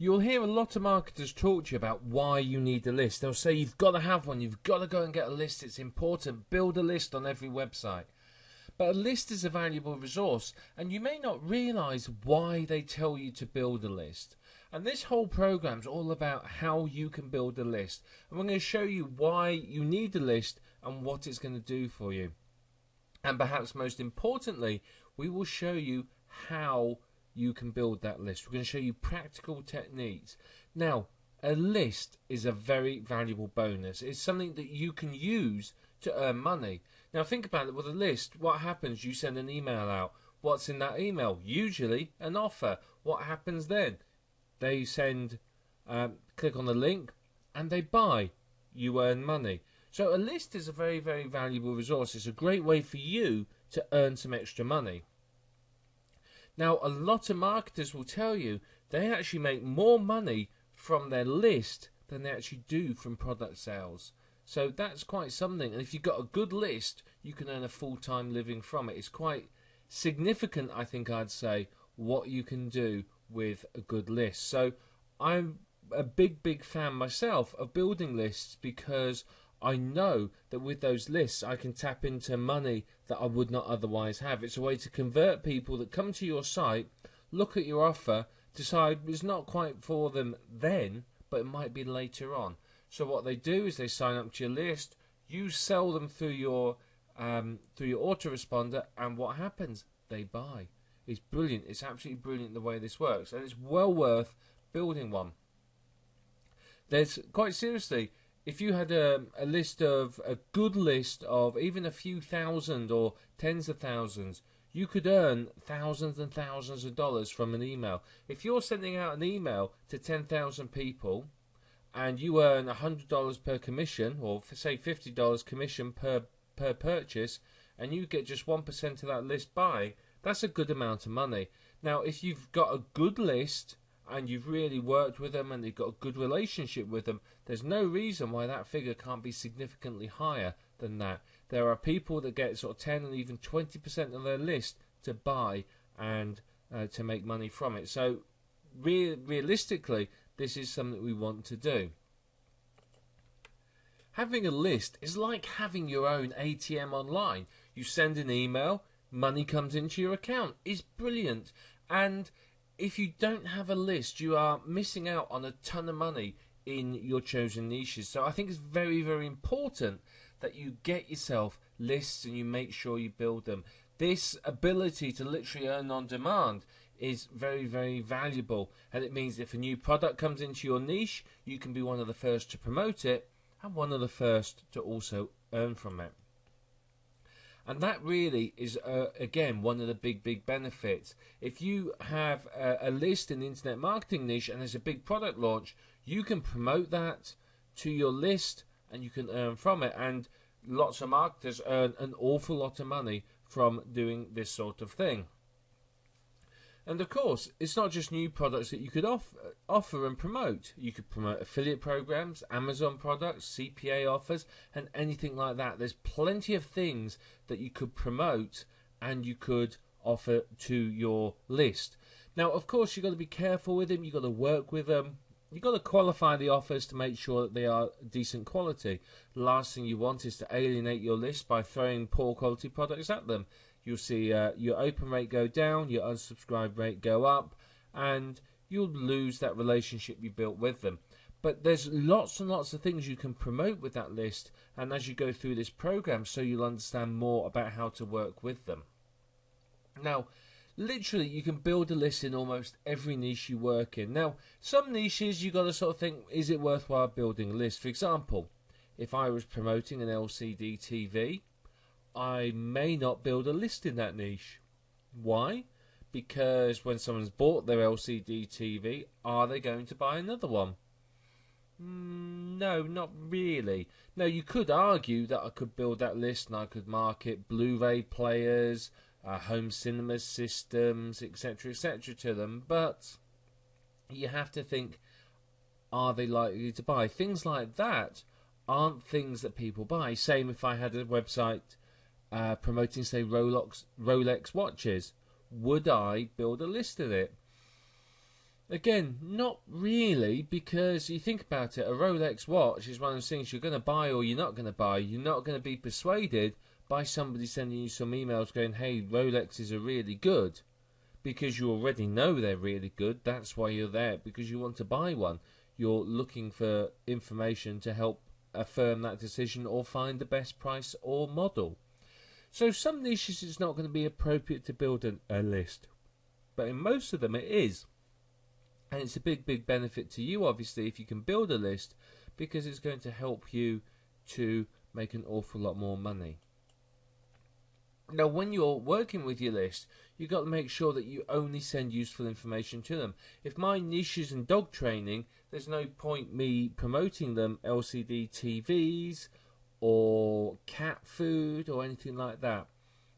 You'll hear a lot of marketers talk to you about why you need a list. They'll say you've got to have one, you've got to go and get a list, it's important, build a list on every website. But a list is a valuable resource, and you may not realise why they tell you to build a list. And this whole program is all about how you can build a list. And we're going to show you why you need a list and what it's going to do for you. And perhaps most importantly, we will show you how you can build that list. We're going to show you practical techniques. Now, a list is a very valuable bonus. It's something that you can use to earn money. Now think about it with a list. What happens? You send an email out. What's in that email? Usually an offer. What happens then? They send, click on the link and they buy. You earn money. So a list is a very, very valuable resource. It's a great way for you to earn some extra money. Now, a lot of marketers will tell you they actually make more money from their list than they actually do from product sales. So that's quite something. And if you've got a good list, you can earn a full-time living from it. It's quite significant, I think I'd say, what you can do with a good list. So I'm a big, big fan myself of building lists because I know that with those lists I can tap into money that I would not otherwise have. It's a way to convert people that come to your site, look at your offer, decide it's not quite for them then, but it might be later on. So what they do is they sign up to your list, you sell them through your autoresponder, and what happens? They buy. It's brilliant. It's absolutely brilliant the way this works, and it's well worth building one. There's, quite seriously, if you had a good list of even a few thousand or tens of thousands, you could earn thousands and thousands of dollars from an email. If you're sending out an email to 10,000 people and you earn $100 per commission, or say $50 commission per purchase, and you get just 1% of that list buying, that's a good amount of money. Now, if you've got a good list and you've really worked with them and you've got a good relationship with them, there's no reason why that figure can't be significantly higher than that. There are people that get sort of 10 and even 20% of their list to buy and to make money from it. So realistically, this is something we want to do. Having a list is like having your own ATM online. You send an email, money comes into your account. It's brilliant. And if you don't have a list, you are missing out on a ton of money in your chosen niches. So I think it's very, very important that you get yourself lists and you make sure you build them. This ability to literally earn on demand is very, very valuable. And it means if a new product comes into your niche, you can be one of the first to promote it and one of the first to also earn from it. And that really is, again, one of the big, big benefits. If you have a list in the internet marketing niche and there's a big product launch, you can promote that to your list and you can earn from it. And lots of marketers earn an awful lot of money from doing this sort of thing. And of course, it's not just new products that you could offer and promote. You could promote affiliate programs, Amazon products, CPA offers, and anything like that. There's plenty of things that you could promote and you could offer to your list. Now, of course, you've got to be careful with them. You've got to work with them. You've got to qualify the offers to make sure that they are decent quality. The last thing you want is to alienate your list by throwing poor quality products at them. You'll see your open rate go down, your unsubscribe rate go up, and you'll lose that relationship you built with them. But there's lots and lots of things you can promote with that list, and as you go through this program, so you'll understand more about how to work with them. Now, literally, you can build a list in almost every niche you work in. Now, some niches you've got to sort of think, is it worthwhile building a list? For example, if I was promoting an LCD TV, I may not build a list in that niche. Why? Because when someone's bought their LCD TV, are they going to buy another one? No, not really. Now, you could argue that I could build that list and I could market Blu-ray players, home cinema systems, etc., etc. to them, but you have to think, are they likely to buy? Things like that aren't things that people buy. Same if I had a website promoting, say, Rolex watches. Would I build a list of it? Again, not really, because you think about it, a Rolex watch is one of those things you're going to buy or you're not going to buy. You're not going to be persuaded by somebody sending you some emails going, hey, Rolexes are really good, because you already know they're really good. That's why you're there, because you want to buy one. You're looking for information to help affirm that decision or find the best price or model. So some niches it's not going to be appropriate to build a list, but in most of them it is. And it's a big, big benefit to you, obviously, if you can build a list, because it's going to help you to make an awful lot more money. Now, when you're working with your list, you've got to make sure that you only send useful information to them. If my niche is in dog training, there's no point me promoting them LCD TVs or cat food or anything like that.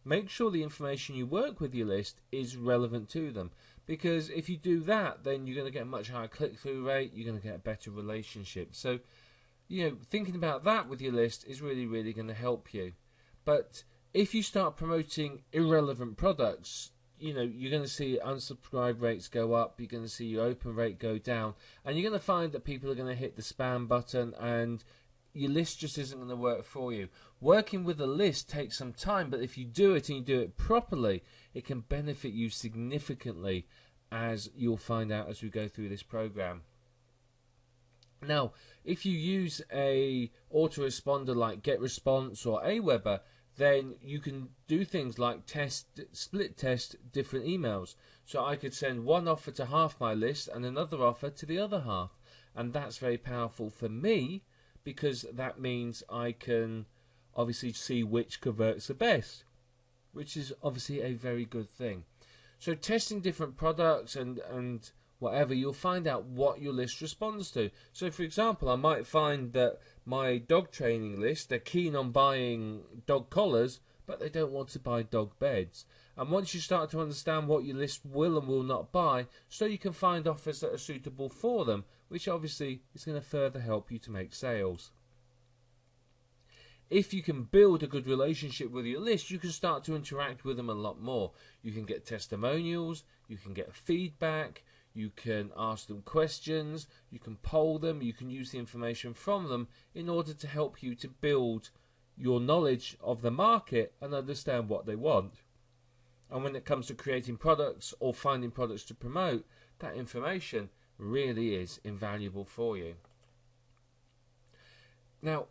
Make sure the information you work with your list is relevant to them. Because if you do that, then you're going to get a much higher click-through rate, you're going to get a better relationship. So, thinking about that with your list is really, really going to help you. But if you start promoting irrelevant products, you're going to see unsubscribe rates go up, you're going to see your open rate go down, and you're going to find that people are going to hit the spam button, and your list just isn't going to work for you. Working with a list takes some time, but if you do it and you do it properly, it can benefit you significantly, as you'll find out as we go through this program. Now, if you use a autoresponder like GetResponse or Aweber, then you can do things like split test different emails. So I could send one offer to half my list and another offer to the other half. And that's very powerful for me, because that means I can obviously see which converts the best, which is obviously a very good thing. So testing different products and whatever, you'll find out what your list responds to. So for example, I might find that my dog training list, they're keen on buying dog collars, but they don't want to buy dog beds. And once you start to understand what your list will and will not buy, so you can find offers that are suitable for them, which obviously is going to further help you to make sales. If you can build a good relationship with your list, you can start to interact with them a lot more. You can get testimonials, you can get feedback, you can ask them questions, you can poll them, you can use the information from them in order to help you to build your knowledge of the market and understand what they want. And when it comes to creating products or finding products to promote, that information really is invaluable for you. Now,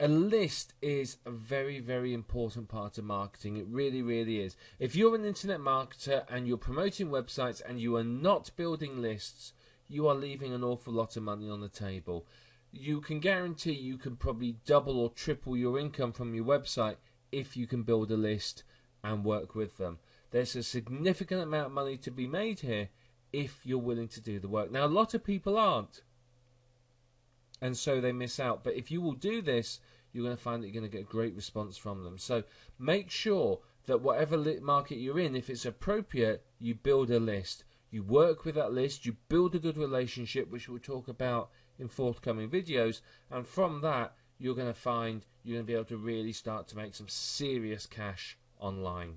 a list is a very, very important part of marketing. It really, really is. If you're an internet marketer and you're promoting websites and you are not building lists, you are leaving an awful lot of money on the table. You can guarantee you can probably double or triple your income from your website if you can build a list and work with them. There's a significant amount of money to be made here if you're willing to do the work. Now, a lot of people aren't, and so they miss out. But if you will do this, you're going to find that you're going to get a great response from them. So make sure that whatever market you're in, if it's appropriate, you build a list. You work with that list, you build a good relationship, which we'll talk about in forthcoming videos, and from that, you're going to find you're going to be able to really start to make some serious cash online.